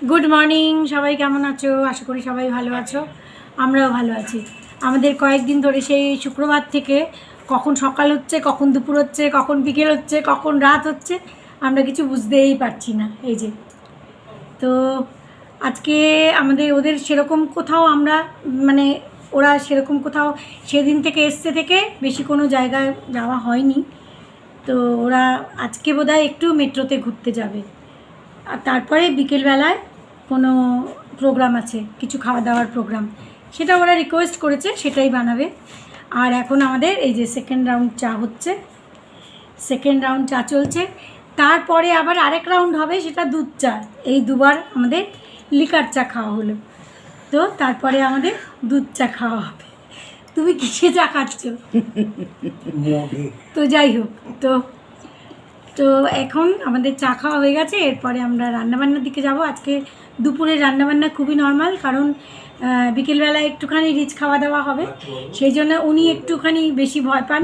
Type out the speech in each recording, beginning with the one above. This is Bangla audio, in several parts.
গুড মর্নিং, সবাই কেমন আছো? আশা করি সবাই ভালো আছো, আমরাও ভালো আছি। আমাদের কয়েকদিন ধরে সেই শুক্রবার থেকে কখন সকাল হচ্ছে, কখন দুপুর হচ্ছে, কখন বিকেল হচ্ছে, কখন রাত হচ্ছে, আমরা কিছু বুঝতেই পারছি না। এই যে তো আজকে আমাদের ওদের সেরকম কোথাও আমরা মানে ওরা সেরকম কোথাও সেদিন থেকে এসছে থেকে বেশি কোনো জায়গায় যাওয়া হয়নি। তো ওরা আজকে বোধহয় একটু মেট্রোতে ঘুরতে যাবে, আর তারপরে বিকেলবেলায় কোনো প্রোগ্রাম আছে, কিছু খাওয়া দাওয়ার প্রোগ্রাম, সেটা ওরা রিকোয়েস্ট করেছে, সেটাই বানাবে। আর এখন আমাদের এই যে সেকেন্ড রাউন্ড চা হচ্ছে, সেকেন্ড রাউন্ড চা চলছে। তারপরে আবার আরেক রাউন্ড হবে, সেটা দুধ চা। এই দুবার আমাদের লিকার চা খাওয়া হলো, তো তারপরে আমাদের দুধ চা খাওয়া হবে। তুমি কিসে চা খাচ্ছ? তো যাই হোক, তো তো এখন আমাদের চা খাওয়া হয়ে গেছে, এরপরে আমরা রান্নাবান্নার দিকে যাব। আজকে দুপুরে রান্নাবান্না খুবই নর্মাল, কারণ বিকেলবেলা একটুখানি রিচ খাওয়া দাওয়া হবে, সেই জন্য উনি একটুখানি বেশি ভয় পান।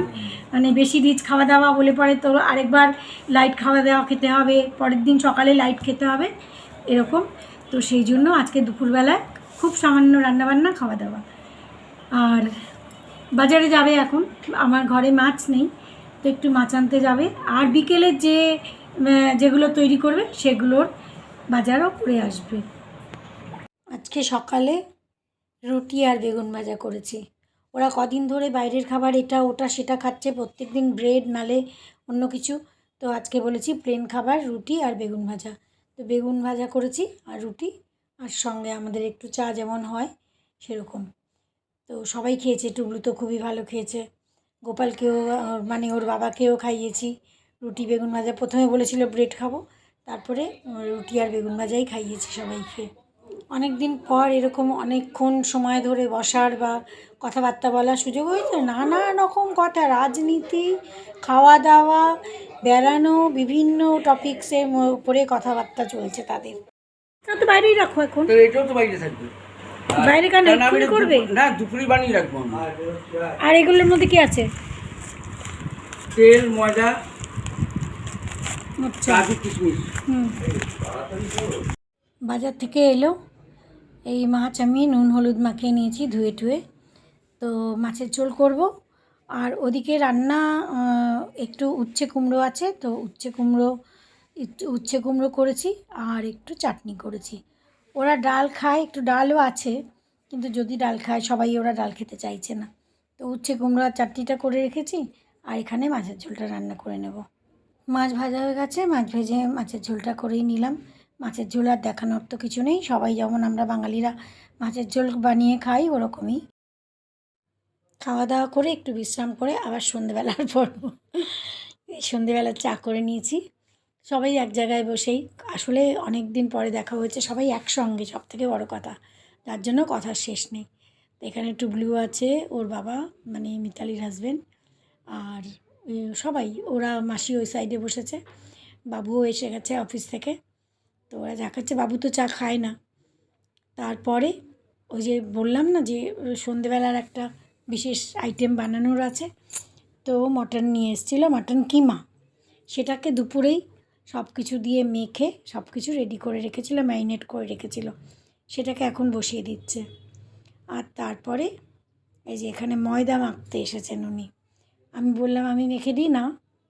মানে বেশি রিচ খাওয়া দাওয়া হলে পরে তো আরেকবার লাইট খাওয়া দাওয়া খেতে হবে, পরের দিন সকালে লাইট খেতে হবে, এরকম। তো সেই জন্য আজকে দুপুরবেলায় খুব সামান্য রান্নাবান্না খাওয়া দাওয়া। আর বাজারে যাবে এখন, আমার ঘরে মাছ নেই, তো একটু মাছ আনতে যাবে। আর বিকেলে যেগুলো তৈরি করবে সেগুলোর বাজারও করে আসবে। আজকে সকালে রুটি আর বেগুন ভাজা করেছি। ওরা কদিন ধরে বাইরের খাবার এটা ওটা সেটা খাচ্ছে, প্রত্যেক দিন ব্রেড নালে অন্য কিছু। তো আজকে বলেছি প্লেন খাবার, রুটি আর বেগুন ভাজা। তো বেগুন ভাজা করেছি আর রুটি, আর সঙ্গে আমাদের একটু চা যেমন হয় সেরকম। তো সবাই খেয়েছে, টুবলু তো খুবই ভালো খেয়েছে, গোপালকেও মানে ওর বাবাকেও খাইয়েছি রুটি বেগুন ভাজা। প্রথমে বলেছিল ব্রেড খাবো, তারপরে রুটি আর বেগুন ভাজাই খাইয়েছি সবাইকে। অনেক দিন পর এরকম অনেকক্ষণ সময় ধরে বসার বা কথাবার্তা বলার সুযোগ হয়েছে। নানা রকম কথা, রাজনীতি, খাওয়া দাওয়া, বেড়ানো, বিভিন্ন টপিক্সের উপরে কথাবার্তা চলছে তাদের। তো বাইরেই রাখো এখন, এটাও তো বাইরে থাকবে। বাইরে কেন এক্ষুনি করবে? না, দুপুরে বানিয়ে রাখবো আমি। আর এগুলোর মধ্যে কি আছে? তেল, ময়দা, আচ্ছা, কাজু, কিশমিশ। বাজার থেকে এলো, এই মাছ আমি নুন হলুদ মাখিয়ে নিয়েছি ধুয়ে টুয়ে। তো মাছের ঝোল করব। আর ওদিকে রান্না একটু উচ্ছে কুমড়ো আছে, তো উচ্ছে কুমড়ো করেছি, আর একটু চাটনি করেছি। ওরা ডাল খায়, একটু ডালও আছে, কিন্তু যদি ডাল খায় সবাই, ওরা ডাল খেতে চাইছে না। তো উচ্ছে কুমড়ো আর চাটনিটা করে রেখেছি, আর এখানে মাছের ঝোলটা রান্না করে নেব। মাছ ভাজা হয়ে গেছে, মাছ ভেজে মাছের ঝোলটা করেই নিলাম। মাছের ঝোল আর দেখানোর তো কিছু নেই, সবাই যেমন আমরা বাঙালিরা মাছের ঝোল বানিয়ে খাই, ওরকমই। খাওয়া দাওয়া করে একটু বিশ্রাম করে আবার সন্ধেবেলার পড়ব। এই সন্ধেবেলা চা করে নিয়েছি, সবাই এক জায়গায় বসেই। আসলে অনেক দিন পরে দেখা হয়েছে, সবাই একসঙ্গে, সব থেকে বড় কথা, তার জন্য কথার শেষ নেই। এখানে টুবলু আছে, ওর বাবা মানে মিতালির হাজবেন্ড, আর সবাই, ওরা মাসি ওই সাইডে বসেছে, বাবুও এসে গেছে অফিস থেকে। তো ওরা চা খাচ্ছে, বাবু তো চা খায় না। তারপরে ওই যে বললাম না যে সন্ধেবেলার একটা বিশেষ আইটেম বানানোর আছে, তো মটন নিয়ে এসেছিলো, মটন কিমা। সেটাকে দুপুরেই সব কিছু দিয়ে মেখে সব কিছু রেডি করে রেখেছিলো, ম্যারিনেট করে রেখেছিলো, সেটাকে এখন বসিয়ে দিচ্ছে। আর তারপরে এই যে এখানে ময়দা মাখতে এসেছেন উনি। আমি বললাম আমি মেখে দিই না,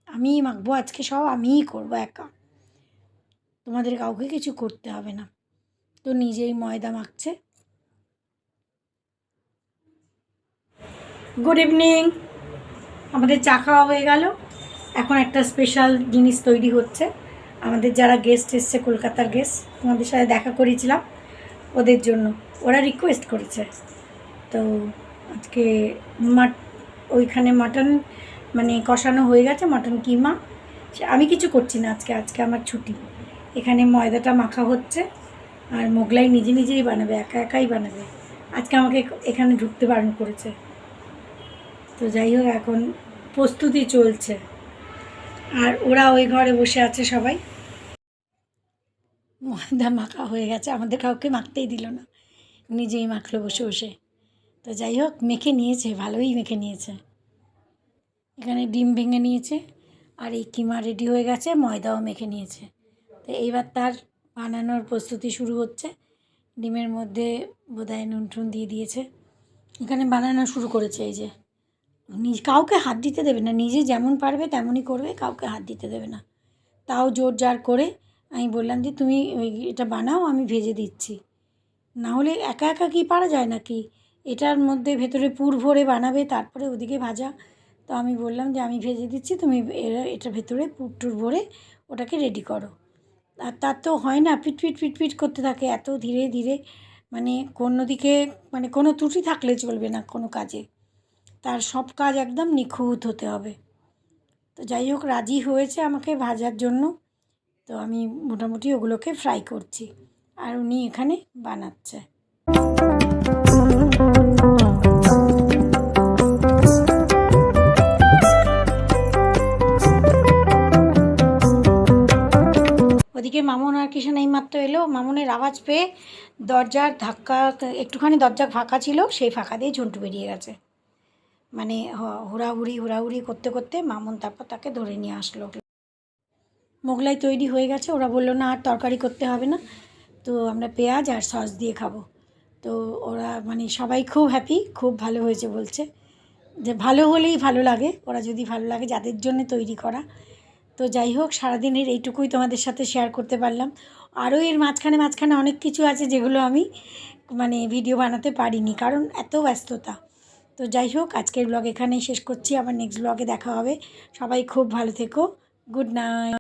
আমিই মাখবো আজকে, সব আমিই করবো একা, তোমাদের কাউকে কিছু করতে হবে না। তো নিজেই ময়দা মাখছে। গুড ইভিনিং, আমাদের চা খাওয়া হয়ে গেল। এখন একটা স্পেশাল জিনিস তৈরি হচ্ছে। আমাদের যারা গেস্ট এসছে, কলকাতার গেস্ট, তোমাদের সাথে দেখা করেছিলাম, ওদের জন্য ওরা রিকোয়েস্ট করেছে। তো আজকে ওইখানে মাটন মানে কষানো হয়ে গেছে, মটন কিমা। আমি কিছু করছি না আজকে, আজকে আমার ছুটি। এখানে ময়দাটা মাখা হচ্ছে, আর মোগলাই নিজে নিজেই বানাবে, একা একাই বানাবে। আজকে আমাকে এখানে ঢুকতে বারণ করেছে। তো যাই হোক, এখন প্রস্তুতি চলছে, আর ওরা ওই ঘরে বসে আছে সবাই। ময়দা মাখা হয়ে গেছে, আমাদের কাউকে মাখতেই দিল না, নিজেই মাখলো বসে বসে। তো যাই হোক, মেখে নিয়েছে, ভালোই মেখে নিয়েছে। এখানে ডিম ভেঙে নিয়েছে, আর এই কিমা রেডি হয়ে গেছে, ময়দাও মেখে নিয়েছে। তো এইবার তার বানানোর প্রস্তুতি শুরু হচ্ছে। ডিমের মধ্যে বোধহয় নুন টুন দিয়ে দিয়েছে, এখানে বানানো শুরু করেছে। এই যে কাউকে হাত দিতে দেবে না, নিজে যেমন পারবে তেমনই করবে, কাউকে হাত দিতে দেবে না। তাও জোর জার করে আমি বললাম যে তুমি এটা বানাও, আমি ভেজে দিচ্ছি। না হলে একা একা কি পারা যায় নাকি, এটার মধ্যে ভেতরে পুর ভরে বানাবে, তারপরে ওদিকে ভাজা। তো আমি বললাম যে আমি ভেজে দিচ্ছি, তুমি এটার ভেতরে পুর টুর ভরে ওটাকে রেডি করো। আর তার তো হয় না, পিট করতে থাকে এত ধীরে ধীরে, মানে কোনো দিকে মানে কোনো ত্রুটি থাকলে চলবে না কোনো কাজে, তার সব কাজ একদম নিখুঁত হতে হবে। তো যাই হোক, রাজি হয়েছে আমাকে ভাজার জন্য। তো আমি মোটামুটি ওগুলোকে ফ্রাই করছি, আর উনি এখানে বানাচ্ছে। ওদিকে মামুন আর কিষান এইমাত্র এলো। মামুনের আওয়াজ পেয়ে দরজার ধাক্কা, একটুখানি দরজা ফাঁকা ছিল, সেই ফাঁকা দিয়ে ঝন্টু বেরিয়ে গেছে। মানে হুড়াহুড়ি করতে করতে মামুন তারপর তাকে ধরে নিয়ে আসলো। মোগলাই তৈরি হয়ে গেছে, ওরা বললো না আর তরকারি করতে হবে না, তো আমরা পেঁয়াজ আর সস দিয়ে খাবো। তো ওরা মানে সবাই খুব হ্যাপি, খুব ভালো হয়েছে বলছে, যে ভালো হলেই ভালো লাগে, ওরা যদি ভালো লাগে যাদের জন্য তৈরি করা। তো যাই হোক, সারাদিনের এইটুকুই তোমাদের সাথে শেয়ার করতে পারলাম। আরও এর মাঝখানে অনেক কিছু আছে যেগুলো আমি মানে ভিডিও বানাতে পারিনি, কারণ এত ব্যস্ততা। তো যাই হোক, আজকের ব্লগ এখানেই শেষ করছি, আবার নেক্সট ব্লগে দেখা হবে। সবাই খুব ভালো থেকো, গুড নাইট।